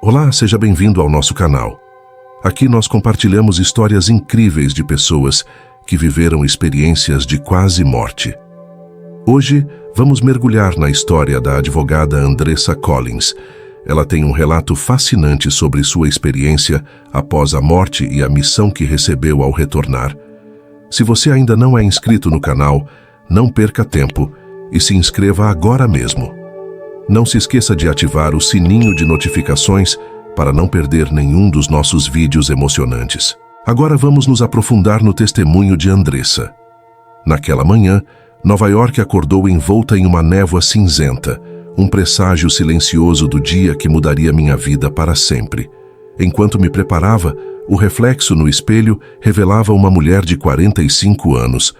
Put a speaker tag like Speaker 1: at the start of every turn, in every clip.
Speaker 1: Olá, seja bem-vindo ao nosso canal. Aqui nós compartilhamos histórias incríveis de pessoas que viveram experiências de quase morte. Hoje, vamos mergulhar na história da advogada Andressa Collins. Ela tem um relato fascinante sobre sua experiência após a morte e a missão que recebeu ao retornar. Se você ainda não é inscrito no canal, não perca tempo e se inscreva agora mesmo. Não se esqueça de ativar o sininho de notificações para não perder nenhum dos nossos vídeos emocionantes. Agora vamos nos aprofundar no testemunho de Andressa. Naquela manhã, Nova York acordou envolta em uma névoa cinzenta, um presságio silencioso do dia que mudaria minha vida para sempre. Enquanto me preparava, o reflexo no espelho revelava uma mulher de 45 anos,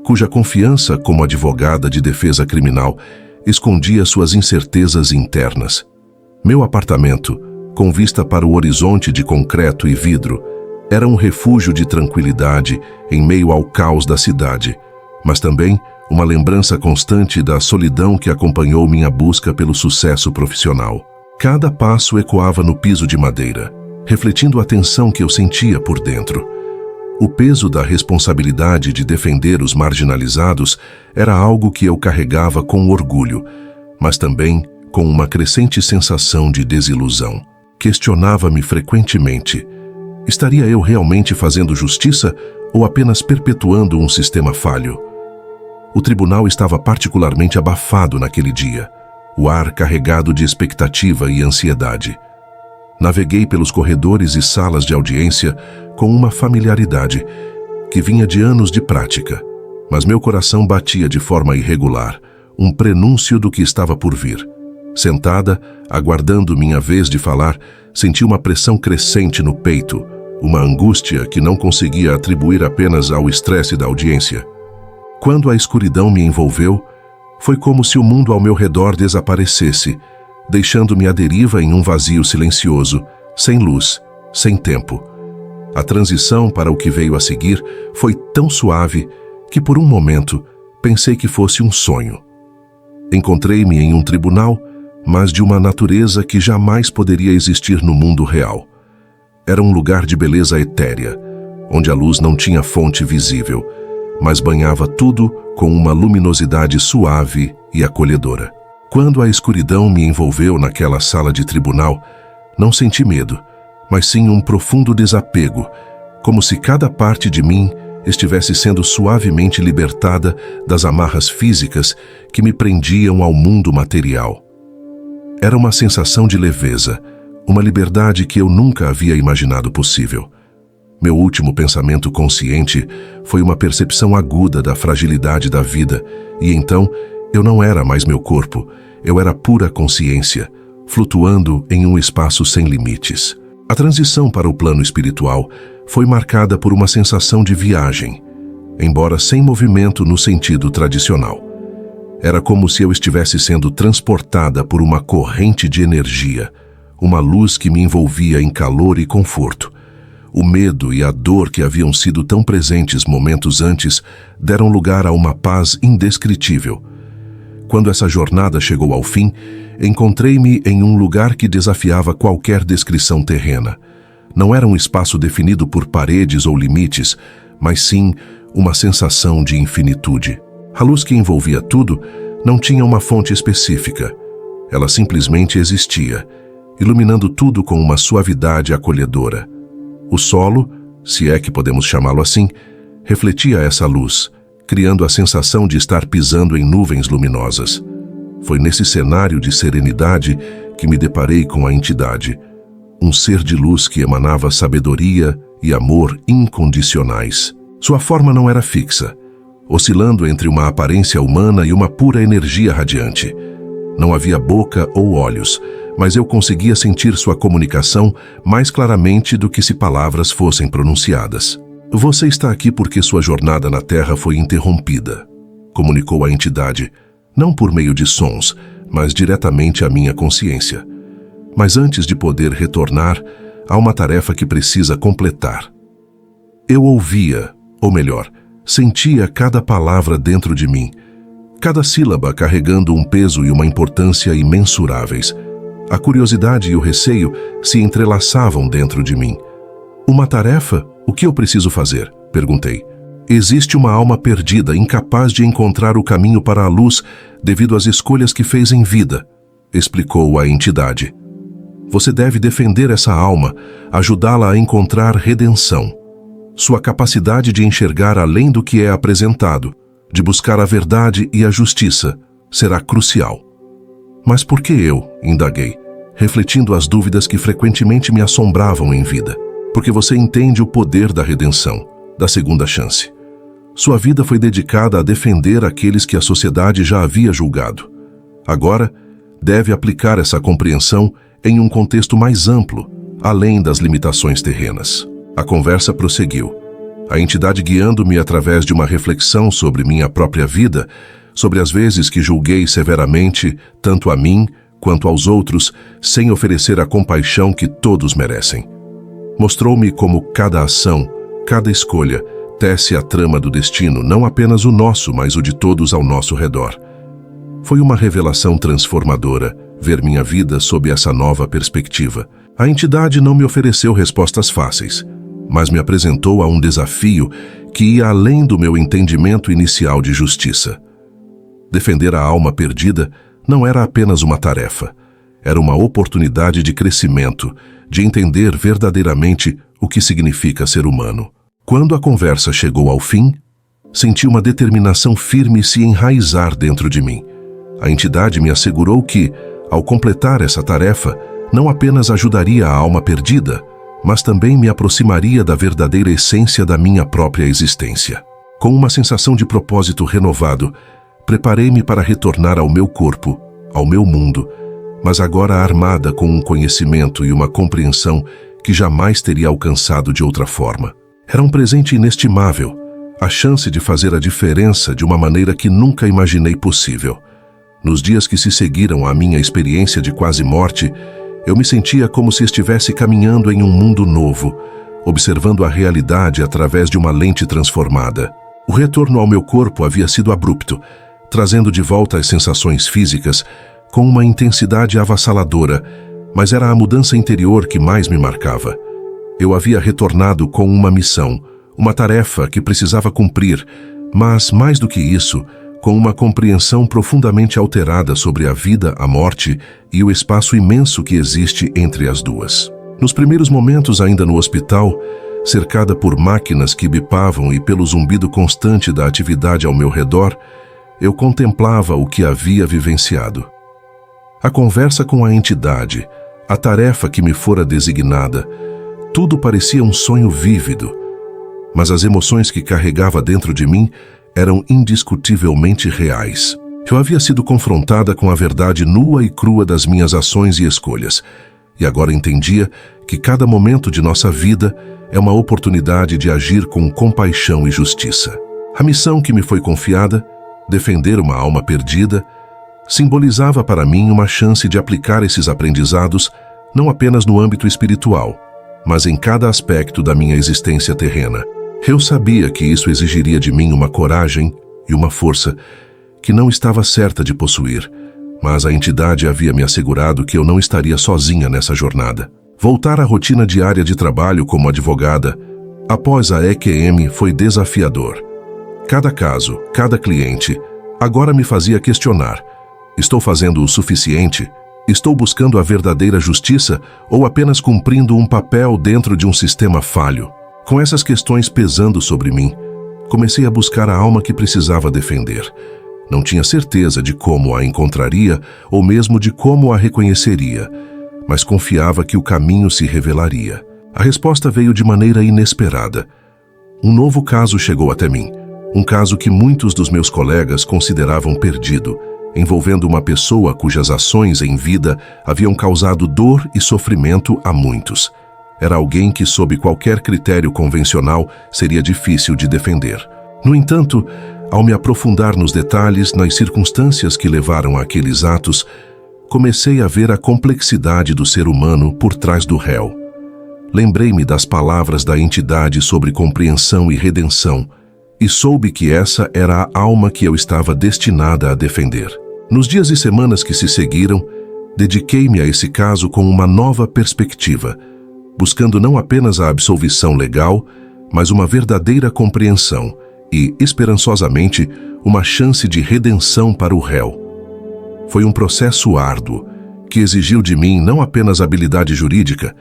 Speaker 1: cuja confiança como advogada de defesa criminal escondia suas incertezas internas. Meu apartamento, com vista para o horizonte de concreto e vidro, era um refúgio de tranquilidade em meio ao caos da cidade, mas também uma lembrança constante da solidão que acompanhou minha busca pelo sucesso profissional. Cada passo ecoava no piso de madeira, refletindo a tensão que eu sentia por dentro. O peso da responsabilidade de defender os marginalizados era algo que eu carregava com orgulho, mas também com uma crescente sensação de desilusão. Questionava-me frequentemente: estaria eu realmente fazendo justiça ou apenas perpetuando um sistema falho? O tribunal estava particularmente abafado naquele dia, o ar carregado de expectativa e ansiedade. Naveguei pelos corredores e salas de audiência com uma familiaridade que vinha de anos de prática, mas meu coração batia de forma irregular, um prenúncio do que estava por vir. Sentada, aguardando minha vez de falar, senti uma pressão crescente no peito, uma angústia que não conseguia atribuir apenas ao estresse da audiência. Quando a escuridão me envolveu, foi como se o mundo ao meu redor desaparecesse, deixando-me à deriva em um vazio silencioso, sem luz, sem tempo. A transição para o que veio a seguir foi tão suave que por um momento pensei que fosse um sonho. Encontrei-me em um tribunal, mas de uma natureza que jamais poderia existir no mundo real. Era um lugar de beleza etérea, onde a luz não tinha fonte visível, mas banhava tudo com uma luminosidade suave e acolhedora. Quando a escuridão me envolveu naquela sala de tribunal, não senti medo, mas sim um profundo desapego, como se cada parte de mim estivesse sendo suavemente libertada das amarras físicas que me prendiam ao mundo material. Era uma sensação de leveza, uma liberdade que eu nunca havia imaginado possível. Meu último pensamento consciente foi uma percepção aguda da fragilidade da vida, e então eu não era mais meu corpo, eu era pura consciência, flutuando em um espaço sem limites. A transição para o plano espiritual foi marcada por uma sensação de viagem, embora sem movimento no sentido tradicional. Era como se eu estivesse sendo transportada por uma corrente de energia, uma luz que me envolvia em calor e conforto. O medo e a dor que haviam sido tão presentes momentos antes deram lugar a uma paz indescritível. Quando essa jornada chegou ao fim, encontrei-me em um lugar que desafiava qualquer descrição terrena. Não era um espaço definido por paredes ou limites, mas sim uma sensação de infinitude. A luz que envolvia tudo não tinha uma fonte específica. Ela simplesmente existia, iluminando tudo com uma suavidade acolhedora. O solo, se é que podemos chamá-lo assim, refletia essa luz, criando a sensação de estar pisando em nuvens luminosas. Foi nesse cenário de serenidade que me deparei com a entidade, um ser de luz que emanava sabedoria e amor incondicionais. Sua forma não era fixa, oscilando entre uma aparência humana e uma pura energia radiante. Não havia boca ou olhos, mas eu conseguia sentir sua comunicação mais claramente do que se palavras fossem pronunciadas. Você está aqui porque sua jornada na Terra foi interrompida, comunicou a entidade, não por meio de sons, mas diretamente à minha consciência. Mas antes de poder retornar, há uma tarefa que precisa completar. Eu ouvia, ou melhor, sentia cada palavra dentro de mim, cada sílaba carregando um peso e uma importância imensuráveis. A curiosidade e o receio se entrelaçavam dentro de mim. Uma tarefa? O que eu preciso fazer? Perguntei. Existe uma alma perdida, incapaz de encontrar o caminho para a luz devido às escolhas que fez em vida, explicou a entidade. Você deve defender essa alma, ajudá-la a encontrar redenção. Sua capacidade de enxergar além do que é apresentado, de buscar a verdade e a justiça, será crucial. Mas por que eu? Indaguei, refletindo as dúvidas que frequentemente me assombravam em vida. Porque você entende o poder da redenção, da segunda chance. Sua vida foi dedicada a defender aqueles que a sociedade já havia julgado. Agora, deve aplicar essa compreensão em um contexto mais amplo, além das limitações terrenas. A conversa prosseguiu, a entidade guiando-me através de uma reflexão sobre minha própria vida, sobre as vezes que julguei severamente, tanto a mim quanto aos outros, sem oferecer a compaixão que todos merecem. Mostrou-me como cada ação, cada escolha, tece a trama do destino, não apenas o nosso, mas o de todos ao nosso redor. Foi uma revelação transformadora ver minha vida sob essa nova perspectiva. A entidade não me ofereceu respostas fáceis, mas me apresentou a um desafio que ia além do meu entendimento inicial de justiça. Defender a alma perdida não era apenas uma tarefa, era uma oportunidade de crescimento, de entender verdadeiramente o que significa ser humano. Quando a conversa chegou ao fim, senti uma determinação firme se enraizar dentro de mim. A entidade me assegurou que, ao completar essa tarefa, não apenas ajudaria a alma perdida, mas também me aproximaria da verdadeira essência da minha própria existência. Com uma sensação de propósito renovado, preparei-me para retornar ao meu corpo, ao meu mundo, mas agora armada com um conhecimento e uma compreensão que jamais teria alcançado de outra forma. Era um presente inestimável, a chance de fazer a diferença de uma maneira que nunca imaginei possível. Nos dias que se seguiram à minha experiência de quase morte, eu me sentia como se estivesse caminhando em um mundo novo, observando a realidade através de uma lente transformada. O retorno ao meu corpo havia sido abrupto, trazendo de volta as sensações físicas com uma intensidade avassaladora, mas era a mudança interior que mais me marcava. Eu havia retornado com uma missão, uma tarefa que precisava cumprir, mas, mais do que isso, com uma compreensão profundamente alterada sobre a vida, a morte e o espaço imenso que existe entre as duas. Nos primeiros momentos ainda no hospital, cercada por máquinas que bipavam e pelo zumbido constante da atividade ao meu redor, eu contemplava o que havia vivenciado. A conversa com a entidade, a tarefa que me fora designada, tudo parecia um sonho vívido, mas as emoções que carregava dentro de mim eram indiscutivelmente reais. Eu havia sido confrontada com a verdade nua e crua das minhas ações e escolhas, e agora entendia que cada momento de nossa vida é uma oportunidade de agir com compaixão e justiça. A missão que me foi confiada, defender uma alma perdida, simbolizava para mim uma chance de aplicar esses aprendizados não apenas no âmbito espiritual, mas em cada aspecto da minha existência terrena. Eu sabia que isso exigiria de mim uma coragem e uma força que não estava certa de possuir, mas a entidade havia me assegurado que eu não estaria sozinha nessa jornada. Voltar à rotina diária de trabalho como advogada, após a EQM, foi desafiador. Cada caso, cada cliente, agora me fazia questionar: estou fazendo o suficiente? Estou buscando a verdadeira justiça ou apenas cumprindo um papel dentro de um sistema falho? Com essas questões pesando sobre mim, comecei a buscar a alma que precisava defender. Não tinha certeza de como a encontraria ou mesmo de como a reconheceria, mas confiava que o caminho se revelaria. A resposta veio de maneira inesperada. Um novo caso chegou até mim, um caso que muitos dos meus colegas consideravam perdido, envolvendo uma pessoa cujas ações em vida haviam causado dor e sofrimento a muitos. Era alguém que, sob qualquer critério convencional, seria difícil de defender. No entanto, ao me aprofundar nos detalhes, nas circunstâncias que levaram àqueles atos, comecei a ver a complexidade do ser humano por trás do réu. Lembrei-me das palavras da entidade sobre compreensão e redenção, e soube que essa era a alma que eu estava destinada a defender. Nos dias e semanas que se seguiram, dediquei-me a esse caso com uma nova perspectiva, buscando não apenas a absolvição legal, mas uma verdadeira compreensão e, esperançosamente, uma chance de redenção para o réu. Foi um processo árduo, que exigiu de mim não apenas habilidade jurídica,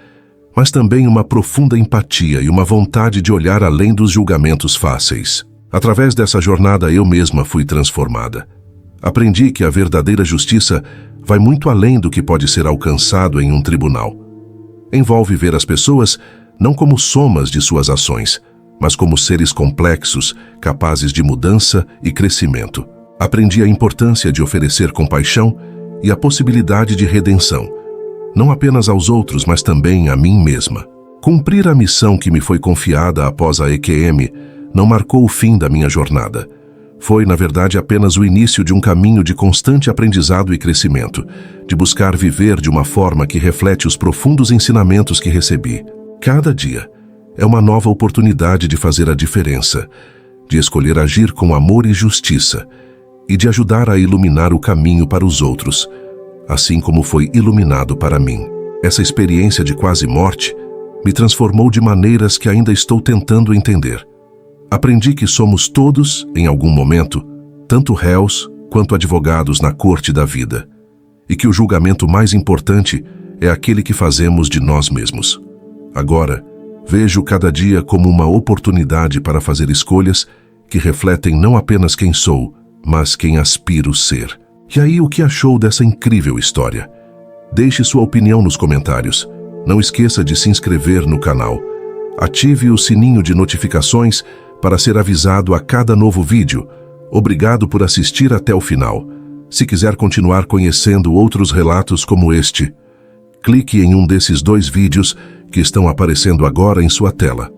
Speaker 1: mas também uma profunda empatia e uma vontade de olhar além dos julgamentos fáceis. Através dessa jornada eu mesma fui transformada. Aprendi que a verdadeira justiça vai muito além do que pode ser alcançado em um tribunal. Envolve ver as pessoas não como somas de suas ações, mas como seres complexos, capazes de mudança e crescimento. Aprendi a importância de oferecer compaixão e a possibilidade de redenção, não apenas aos outros, mas também a mim mesma. Cumprir a missão que me foi confiada após a EQM não marcou o fim da minha jornada. Foi, na verdade, apenas o início de um caminho de constante aprendizado e crescimento, de buscar viver de uma forma que reflete os profundos ensinamentos que recebi. Cada dia é uma nova oportunidade de fazer a diferença, de escolher agir com amor e justiça, e de ajudar a iluminar o caminho para os outros, assim como foi iluminado para mim. Essa experiência de quase morte me transformou de maneiras que ainda estou tentando entender. Aprendi que somos todos, em algum momento, tanto réus quanto advogados na corte da vida, e que o julgamento mais importante é aquele que fazemos de nós mesmos. Agora, vejo cada dia como uma oportunidade para fazer escolhas que refletem não apenas quem sou, mas quem aspiro ser. E aí, o que achou dessa incrível história? Deixe sua opinião nos comentários. Não esqueça de se inscrever no canal. Ative o sininho de notificações para ser avisado a cada novo vídeo. Obrigado por assistir até o final. Se quiser continuar conhecendo outros relatos como este, clique em um desses 2 vídeos que estão aparecendo agora em sua tela.